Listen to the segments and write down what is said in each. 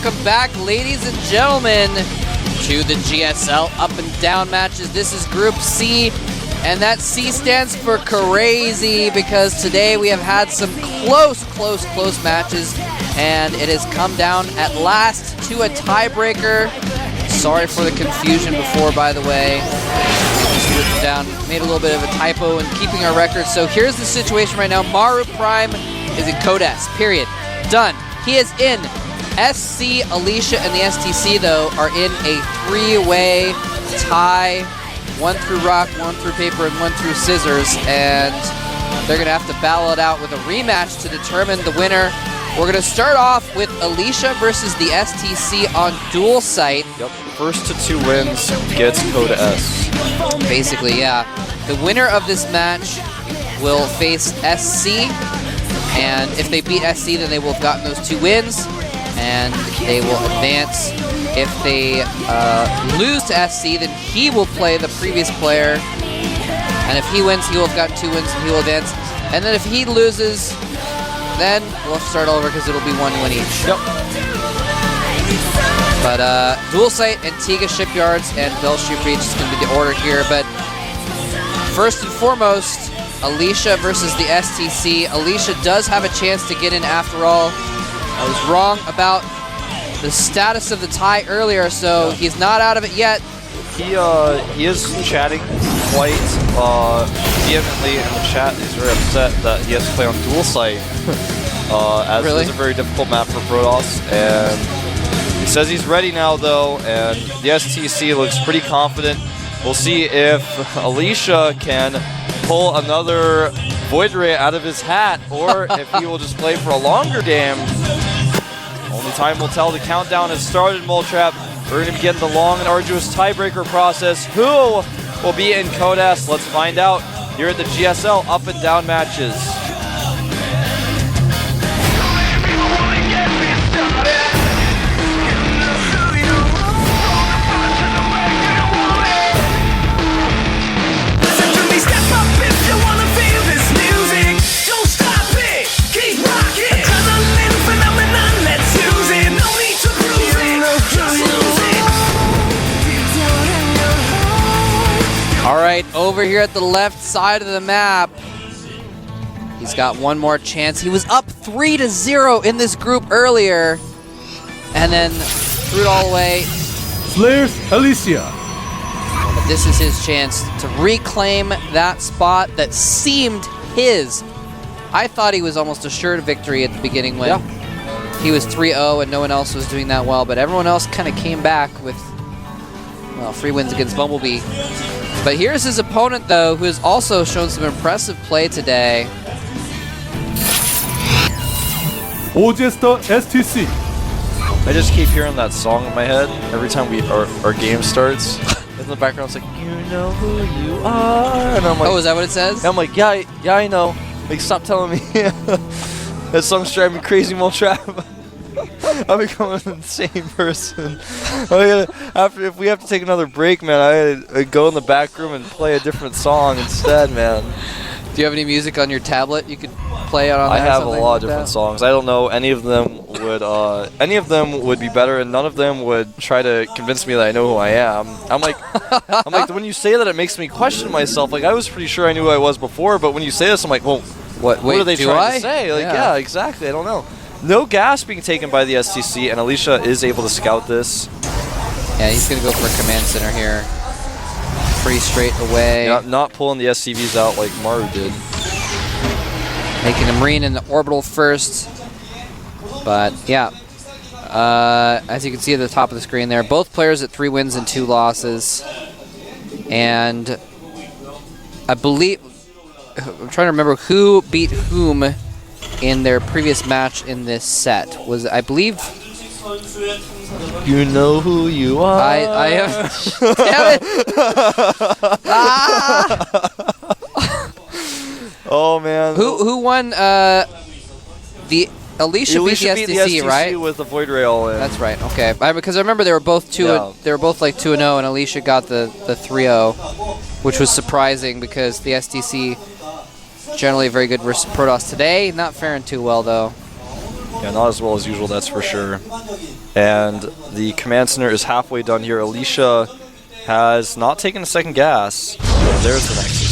welcome back, ladies and gentlemen, to the GSL up and down matches. This is Group C, and that C stands for crazy because today we have had some close matches, and it has come down at last to a tiebreaker. Sorry for the confusion before, by the way. Just written down, made a little bit of a typo in keeping our record. So here's the situation right now. Maru Prime is in Code S, period. Done. He is in. SC, Alicia, and the STC, though, are in a three-way tie. One through rock, one through paper, and one through scissors. And they're going to have to battle it out with a rematch to determine the winner. We're going to start off with Alicia versus the STC on dual site. Yep, first to 2 wins gets Code S. Basically, yeah. The winner of this match will face SC, and if they beat SC, then they will have gotten those 2 wins, and they will advance. If they lose to SC, then he will play the previous player, and if he wins, he will have gotten 2 wins, and he will advance. And then if he loses, then we'll have to start over because it'll be 1 win each. Yep. But dual site, Antigua Shipyards, and Bellship Beach is going to be the order here. But first and foremost, Alicia versus the STC. Alicia does have a chance to get in after all. I was wrong about the status of the tie earlier, so he's not out of it yet. He is chatting quite vehemently in the chat. He's very upset that he has to play on dual site, as really? It is a very difficult map for Protoss. And he says he's ready now, though, and the STC looks pretty confident. We'll see if Alicia can pull another Void Ray out of his hat, or if he will just play for a longer game. Only time will tell. The countdown has started, Moletrap. We're going to begin the long and arduous tiebreaker process. Who will be in Code S? Let's find out here at the GSL up and down matches. All right, over here at the left side of the map, he's got one more chance. He was up 3-0 in this group earlier, and then threw it all away. Slayers Alicia. But this is his chance to reclaim that spot that seemed his. I thought he was almost assured victory at the beginning when he was 3-0 and no one else was doing that well, but everyone else kind of came back with, well, 3 wins against Bumblebee. But here's his opponent, though, who has also shown some impressive play today. Ojesta STC. I just keep hearing that song in my head every time our game starts. In the background, it's like, you know who you are. And I'm like, oh, is that what it says? I'm like, yeah, I know. Like, stop telling me. That song's driving me crazy, Moletrap. I'm becoming an insane person. If we have to take another break, man, I gotta go in the back room and play a different song instead, man. Do you have any music on your tablet you could play on? I have a lot of different songs. I don't know any of them would be better, and none of them would try to convince me that I know who I am. I'm like, when you say that, it makes me question myself. Like, I was pretty sure I knew who I was before, but when you say this, I'm like, well, what are they trying to say? Like, yeah, exactly. I don't know. No gas being taken by the STC, and Alicia is able to scout this. Yeah, he's going to go for a command center here. Pretty straight away. Not pulling the SCVs out like Maru did. Making a Marine in the orbital first. But, yeah. As you can see at the top of the screen there, both players at 3 wins and 2 losses. And I believe... I'm trying to remember who beat whom in their previous match in this set. Was, I believe... You know who you are. I have... Damn it! Ah! Oh, man. Who won the... Alicia beat the STC, right? With the Void Ray all in. That's right. Okay, because I remember they were both they were both like 2-0, and Alicia got the 3-0, which was surprising because the STC generally very good versus Protoss today. Not faring too well though. Yeah, not as well as usual, that's for sure. And the command center is halfway done here. Alicia has not taken a second gas. There's the Nexus.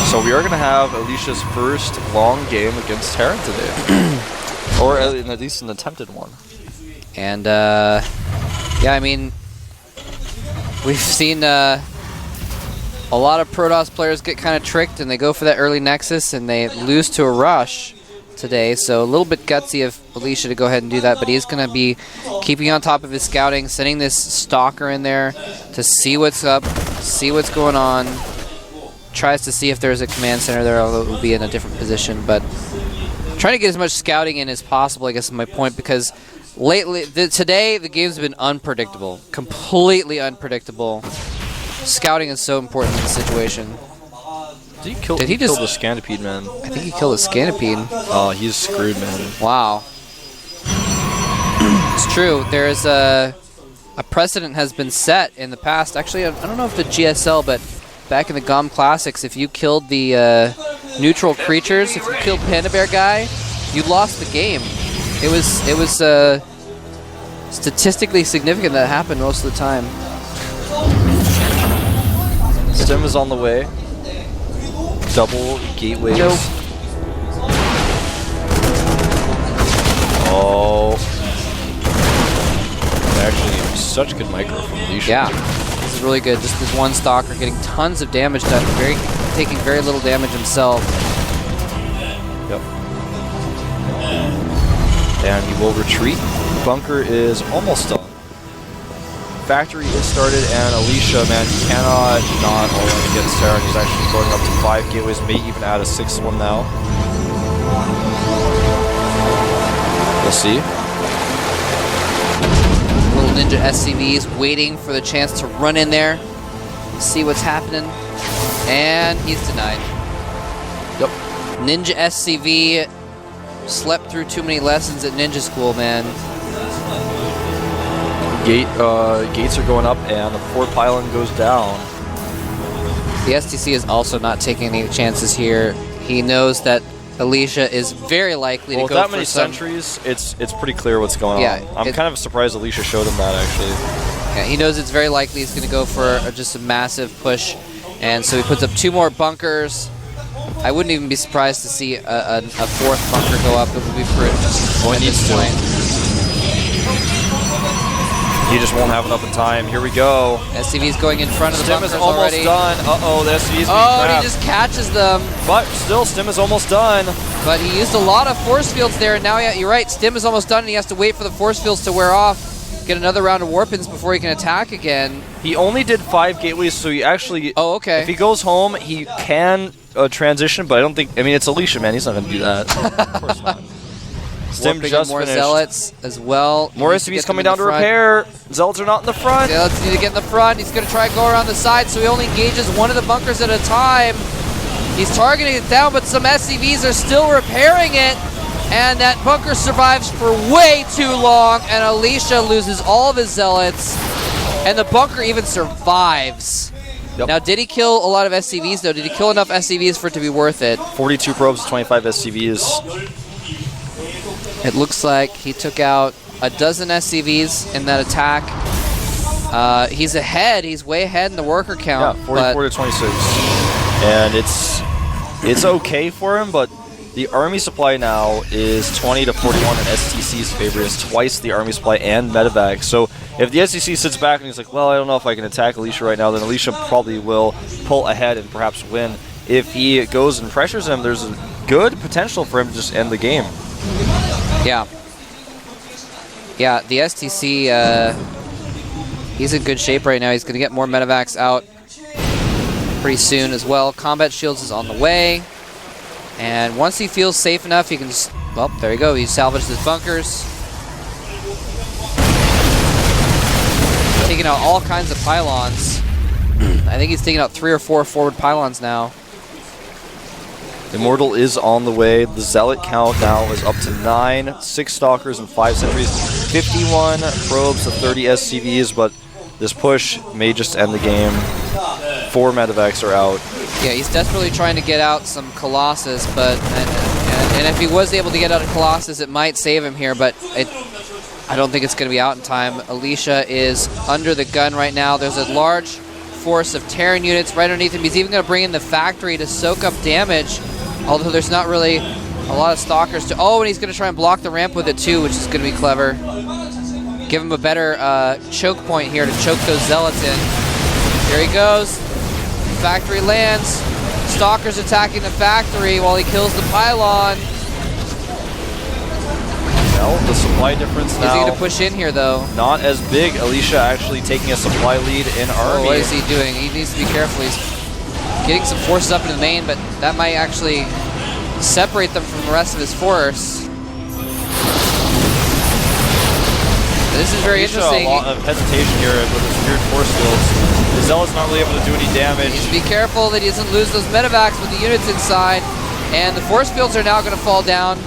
So we are going to have Alicia's first long game against Terran today. Or at least an attempted one. And, yeah, I mean, we've seen a lot of Protoss players get kind of tricked and they go for that early Nexus and they lose to a rush today. So a little bit gutsy of Alicia to go ahead and do that, but he's going to be keeping on top of his scouting, sending this Stalker in there to see what's up, see what's going on. Tries to see if there's a command center there, although it will be in a different position, but trying to get as much scouting in as possible, I guess is my point, because lately, today, the game's been unpredictable. Completely unpredictable. Scouting is so important in this situation. Did he kill the Scantipede, man? I think he killed the Scantipede. Oh, he's screwed, man. Wow. It's true. There is a precedent has been set in the past. Actually, I don't know if the GSL, but back in the GOM Classics, if you killed the neutral creatures, if you killed Panda Bear guy, you lost the game. It was statistically significant that happened most of the time. Stim is on the way. Double gateways. Nope. Oh. Actually, such good micro from Alicia. Yeah, this is really good. Just this one Stalker getting tons of damage done, taking very little damage himself. Yep. And he will retreat. Bunker is almost done. Factory is started, and Alicia, man, he cannot not all in against Terran. He's actually going up to 5 gateways, may even add a 6th one now. We'll see. Little Ninja SCVs waiting for the chance to run in there, see what's happening, and he's denied. Yep. Ninja SCV slept through too many lessons at Ninja School, man. Gates are going up, and the 4th pylon goes down. The STC is also not taking any chances here. He knows that Alicia is very likely to go for with that many sentries, it's pretty clear what's going on. I'm kind of surprised Alicia showed him that, actually. Yeah, he knows it's very likely he's going to go for just a massive push, and so he puts up 2 more bunkers. I wouldn't even be surprised to see a 4th bunker go up. It would be pretty at this point. He just won't have enough time. Here we go. SCV's going in front of the bunkers Stim is almost already. done. Uh-oh, the SCV's being trapped. trapped. He just catches them. But still, Stim is almost done. But he used a lot of force fields there, and now you're right, Stim is almost done, and he has to wait for the force fields to wear off, get another round of warpins before he can attack again. He only did 5 gateways, so he actually... Oh, okay. If he goes home, he can transition, but I don't think... I mean, it's Alicia, man. He's not going to do that. Of course not. Stim just more finished. Zealots as well. More SCVs coming down to repair. Zealots are not in the front. Zealots need to get in the front. He's going to try and go around the side, so he only engages one of the bunkers at a time. He's targeting it down, but some SCVs are still repairing it. And that bunker survives for way too long, and Alicia loses all of his Zealots. And the bunker even survives. Yep. Now, did he kill a lot of SCVs, though? Did he kill enough SCVs for it to be worth it? 42 probes, 25 SCVs. It looks like he took out a dozen SCVs in that attack. He's ahead. He's way ahead in the worker count. Yeah, 44 to 26. And it's okay for him, but the army supply now is 20 to 41 in STC's favor. It's twice the army supply and medevac. So if the STC sits back and he's like, well, I don't know if I can attack Alicia right now, then Alicia probably will pull ahead and perhaps win. If he goes and pressures him, there's a good potential for him to just end the game. Yeah. Yeah, the STC, he's in good shape right now. He's going to get more medevacs out pretty soon as well. Combat Shields is on the way. And once he feels safe enough, he can just... Well, there you go. He salvaged his bunkers. Taking out all kinds of pylons. I think he's taking out 3 or 4 forward pylons now. Immortal is on the way. The Zealot count now is up to 9, 6 Stalkers and 5 Sentries, 51 probes to 30 SCVs, but this push may just end the game. 4 medevacs are out. Yeah, he's desperately trying to get out some Colossus, but and And if he was able to get out of Colossus, it might save him here, but I don't think it's going to be out in time. Alicia is under the gun right now. There's a large force of Terran units right underneath him. He's even going to bring in the factory to soak up damage, although there's not really a lot of stalkers to... Oh, and he's going to try and block the ramp with it too, which is going to be clever. Give him a better choke point here to choke those zealots in. Here he goes. Factory lands. Stalkers attacking the factory while he kills the pylon. Well, the supply difference now. Is he going to push in here, though? Not as big. Alicia actually taking a supply lead in army. Oh, what is he doing? He needs to be careful. He's getting some forces up into the main, but that might actually separate them from the rest of his force. This is very interesting. A lot of hesitation here with his weird force fields. The Zealot's not really able to do any damage. He needs to be careful that he doesn't lose those medevacs with the units inside. And the force fields are now going to fall down.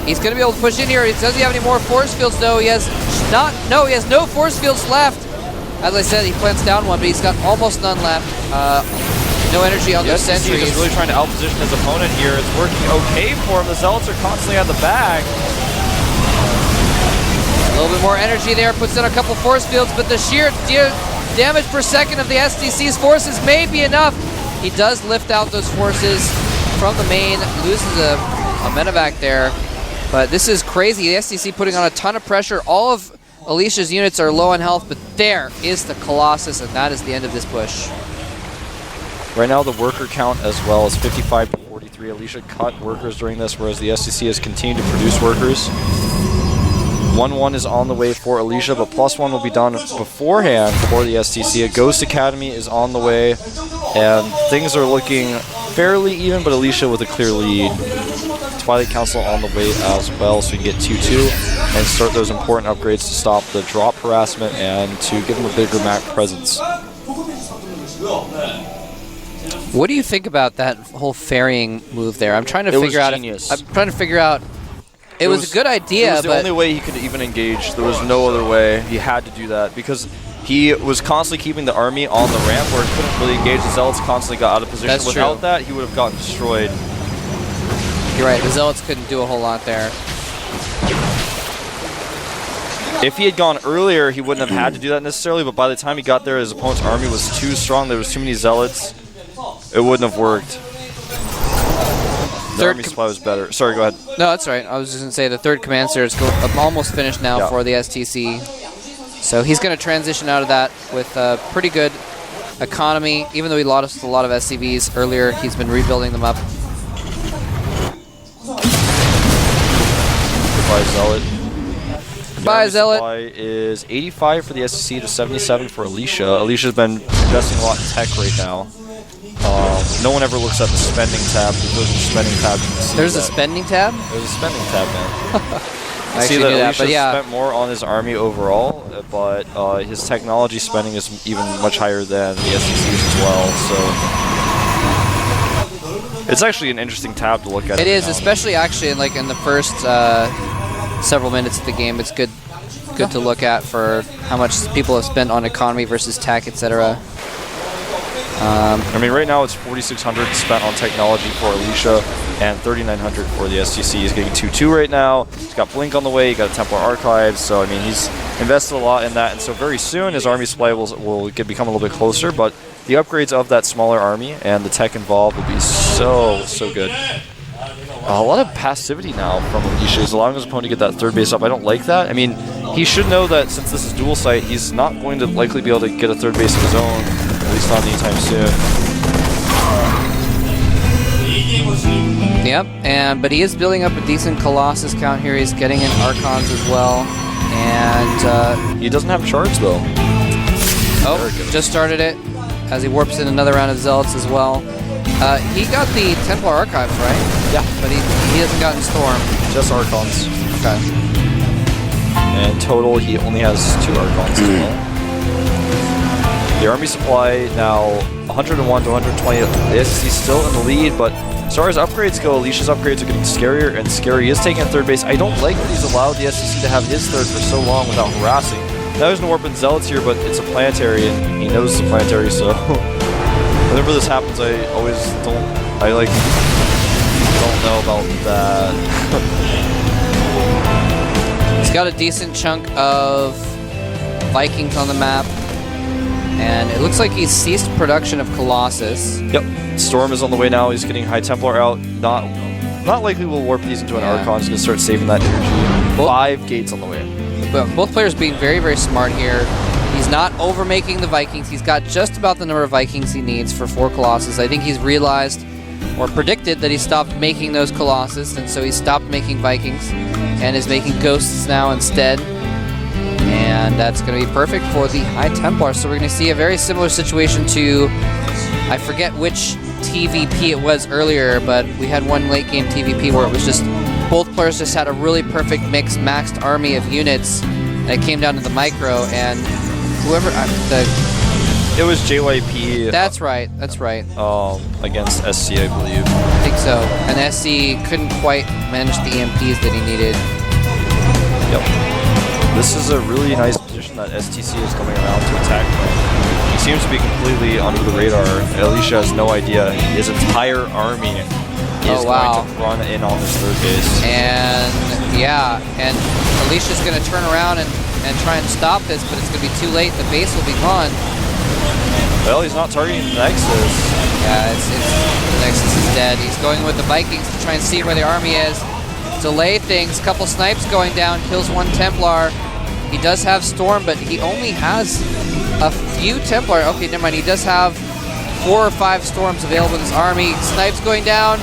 He's going to be able to push in here. Does he have any more force fields? No, he has not. No, he has no force fields left. As I said, he plants down one, but he's got almost none left. No energy on those sentries. He's really trying to outposition his opponent here. It's working okay for him. The Zealots are constantly at the back. A little bit more energy there, puts in a couple force fields, but the sheer damage per second of the STC's forces may be enough. He does lift out those forces from the main, loses a medevac there, but this is crazy. The STC putting on a ton of pressure. All of Alicia's units are low on health, but there is the Colossus, and that is the end of this push. Right now, the worker count as well is 55 to 43. Alicia cut workers during this, whereas the STC has continued to produce workers. 1-1 is on the way for Alicia, but +1 will be done beforehand for the STC. A Ghost Academy is on the way, and things are looking fairly even, but Alicia with a clear lead. Twilight Council on the way as well, so we can get 2-2 and start those important upgrades to stop the drop harassment and to give them a bigger map presence. What do you think about that whole ferrying move there? I'm trying to figure out. I'm trying to figure out. It was a good idea. It was the only way he could even engage. There was no other way. He had to do that because he was constantly keeping the army on the ramp where he couldn't really engage. The Zealots constantly got out of position. That's Without true. that, he would have gotten destroyed. You're right. The Zealots couldn't do a whole lot there. If he had gone earlier, he wouldn't have had to do that necessarily, but by the time he got there, his opponent's army was too strong. There was too many Zealots. It wouldn't have worked. The army supply was better. Sorry, go ahead. No, that's right. I was just going to say the third command center is almost finished now for the STC. So he's going to transition out of that with a pretty good economy. Even though he lost a lot of SCVs earlier, he's been rebuilding them up. Goodbye, Zealot. Goodbye, Zealot. Supply is 85 for the STC to 77 for Alicia. Alicia's been investing a lot in tech right now. No one ever looks at the spending tab. There's a spending tab. There's a spending tab? There's a spending tab, man. I see that Alicia spent more on his army overall, but his technology spending is even much higher than the STC's as well. So it's actually an interesting tab to look at. It is, especially actually in the first several minutes of the game. It's good to look at for how much people have spent on economy versus tech, etc. I mean, right now it's 4,600 spent on technology for Alicia and 3,900 for the STC. He's getting 2-2 right now. He's got Blink on the way. He got a Templar Archive. So I mean, he's invested a lot in that. And so very soon his army supply will become a little bit closer. But the upgrades of that smaller army and the tech involved will be so good. A lot of passivity now from Alicia. He's allowing his opponent to get that third base up. I don't like that. I mean, he should know that since this is dual site, he's not going to likely be able to get a third base of his own. At least not anytime soon. Yep, but he is building up a decent Colossus count here. He's getting in Archons as well, and he doesn't have charge though. Oh, just started it as he warps in another round of Zealots as well. He got the Templar Archives, right? Yeah, but he hasn't gotten Storm. Just Archons. Okay. And total, he only has 2 Archons as well. The army supply now 101 to 120. The STC still in the lead, but as far as upgrades go, Alicia's upgrades are getting scarier and scarier. He is taking a third base. I don't like that he's allowed the STC to have his third for so long without harassing. Now there's no Warp Zealots here, but it's a planetary, and he knows it's a planetary, so whenever this happens, I always don't don't know about that. He's got a decent chunk of Vikings on the map. And it looks like he's ceased production of Colossus. Yep. Storm is on the way now. He's getting High Templar out. Not likely will warp these into an Archon. He's going to start saving that energy. 5 gates on the way. But both players being very, very smart here. He's not overmaking the Vikings. He's got just about the number of Vikings he needs for 4 Colossus. I think he's realized or predicted that he stopped making those Colossus, and so he stopped making Vikings and is making Ghosts now instead. And that's going to be perfect for the High Templar. So we're going to see a very similar situation to, I forget which TVP it was earlier, but we had one late game TVP where it was just both players just had a really perfect mixed maxed army of units, and it came down to the micro, and whoever it was JYP. That's right. That's right. Against SC, I believe. I think so. And SC couldn't quite manage the EMPs that he needed. Yep. This is a really nice position that STC is coming around to attack from. He seems to be completely under the radar. Alicia has no idea. His entire army is going to run in on this 3rd base. And yeah, and Alicia's going to turn around and try and stop this, but it's going to be too late. The base will be gone. Well, he's not targeting the Nexus. Yeah, the Nexus is dead. He's going with the Vikings to try and see where the army is. Delay things. Couple snipes going down. Kills 1 Templar. He does have Storm, but he only has a few Templar. Okay, never mind. He does have 4 or 5 Storms available in his army. Snipes going down.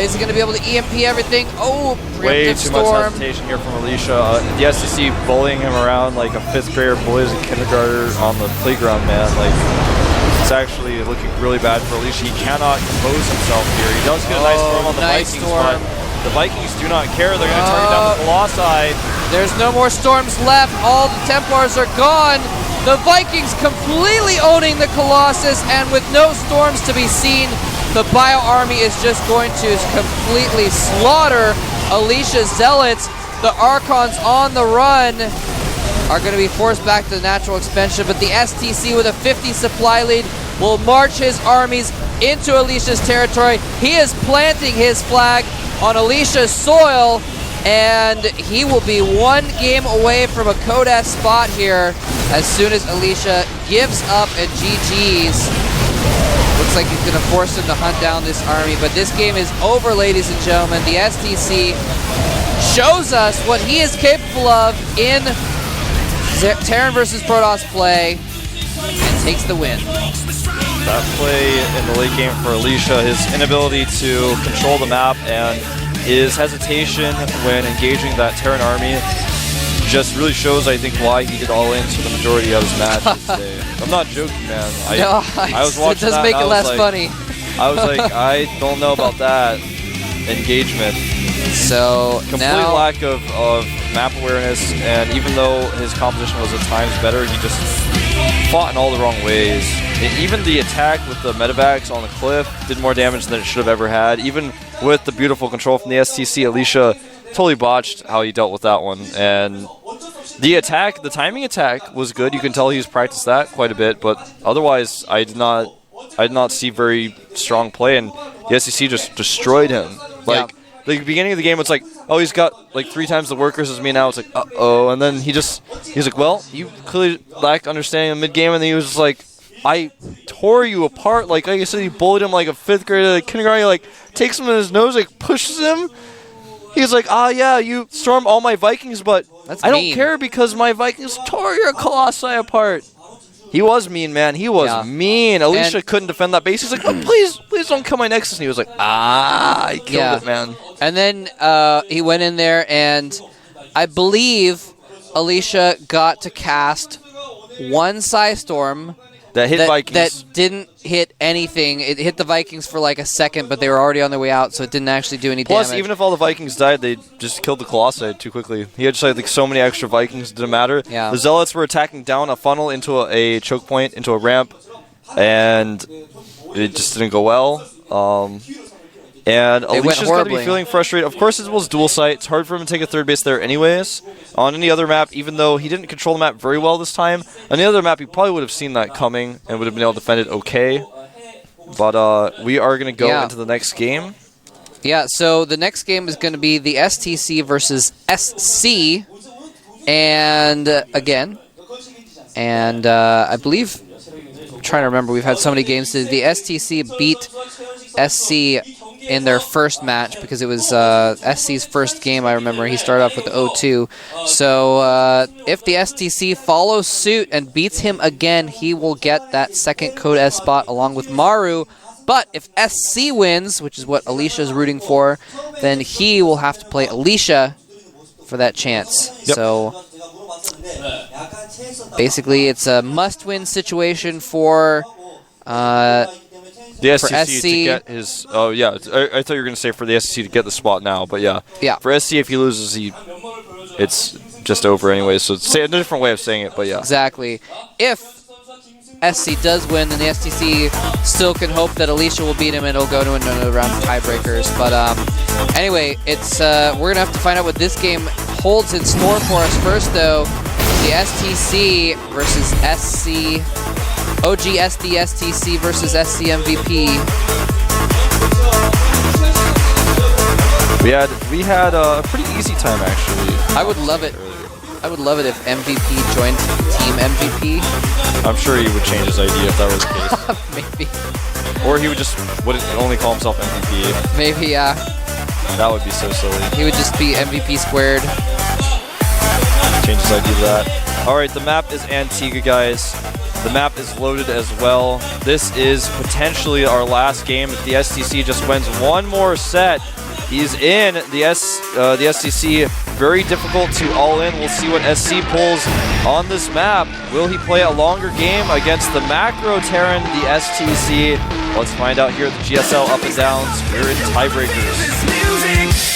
Is he going to be able to EMP everything? Oh, way too Storm. much hesitation here from Alicia. The STC bullying him around like a 5th grader bullies a kindergartner on the playground, man. Like, it's actually looking really bad for Alicia. He cannot compose himself here. He does get a nice storm on the Vikings, but the Vikings do not care. They're going to target down the Colossi. There's no more storms left. All the Templars are gone. The Vikings completely owning the Colossus, and with no storms to be seen, the Bio Army is just going to completely slaughter Alicia's Zealots. The Archons on the run are going to be forced back to the natural expansion, but the STC with a 50 supply lead will march his armies into Alicia's territory. He is planting his flag on Alicia's soil, and he will be 1 game away from a Code spot here as soon as Alicia gives up and GG's. Looks like he's going to force him to hunt down this army, but this game is over, ladies and gentlemen. The STC shows us what he is capable of in Terran versus Protoss play and takes the win. That play in the late game for Alicia, his inability to control the map and his hesitation when engaging that Terran army just really shows, I think, why he did all in for the majority of his matches today. I'm not joking, man. I was watching it does make it less funny. I was like, I don't know about that engagement. So complete lack of map awareness, and even though his composition was at times better, he just fought in all the wrong ways. And even the attack with the medevacs on the cliff did more damage than it should have ever had. Even with the beautiful control from the STC, Alicia totally botched how he dealt with that one. And the attack, the timing attack was good. You can tell he's practiced that quite a bit, but otherwise I did not see very strong play, and the STC just destroyed him. Like, the beginning of the game, it's like, oh, he's got like 3 times the workers as me now. It's like, uh-oh. And then he's like, well, you clearly lacked understanding of mid-game. And then he was just like, I tore you apart. Like I said, he bullied him like a 5th grader, like kindergarten. He like takes him in his nose, like pushes him. He's like, yeah, you stormed all my Vikings, but I don't care because my Vikings tore your Colossi apart. He was mean, man. He was mean. Alicia couldn't defend that base. He's like, oh, please don't kill my Nexus. And he was like, I killed it, man. And then he went in there, and I believe Alicia got to cast 1 Psystorm that hit Vikings. That didn't hit anything. It hit the Vikings for like a second, but they were already on their way out, so it didn't actually do any damage. Plus, even if all the Vikings died, they just killed the Colossi too quickly. He had just like so many extra Vikings, it didn't matter. Yeah. The Zealots were attacking down a funnel into a choke point, into a ramp, and it just didn't go well. And Alicia's going to be feeling frustrated. Of course, it was dual site. It's hard for him to take a 3rd base there anyways. On any other map, even though he didn't control the map very well this time, on the other map, he probably would have seen that coming and would have been able to defend it okay. But we are going to go Yeah. into the next game. Yeah, so the next game is going to be the STC versus SC, and again, and I believe, I'm trying to remember, we've had so many games. The STC beat SC in their first match because it was SC's first game. I remember he started off with 0-2. So if the STC follows suit and beats him again, he will get that second Code S spot along with Maru. But if SC wins, which is what Alicia is rooting for, then he will have to play Alicia for that chance. Yep. So basically, it's a must-win situation for The STC SC. to get his... Oh, yeah. I thought you were going to say for the STC to get the spot now, but yeah. Yeah. For SC, if he loses, it's just over anyway. So it's a different way of saying it, but yeah. Exactly. If SC does win, then the STC still can hope that Alicia will beat him and it'll go to another round of tiebreakers. But anyway, it's we're going to have to find out what this game holds in store for us first, though. The STC versus SC... OGSD STC versus SC MVP. We had a pretty easy time, actually. I would love it. I would love it if MVP joined Team MVP. I'm sure he would change his idea if that was the case. Maybe. Or he wouldn't only call himself MVP. Maybe, yeah. That would be so silly. He would just be MVP squared. Change his idea to that. Alright, the map is Antigua, guys. The map is loaded as well. This is potentially our last game. If the STC just wins one more set, he's in. The STC, very difficult to all in. We'll see what SC pulls on this map. Will he play a longer game against the Macro Terran, the STC? Let's find out here at the GSL Up and Downs. We're in tiebreakers.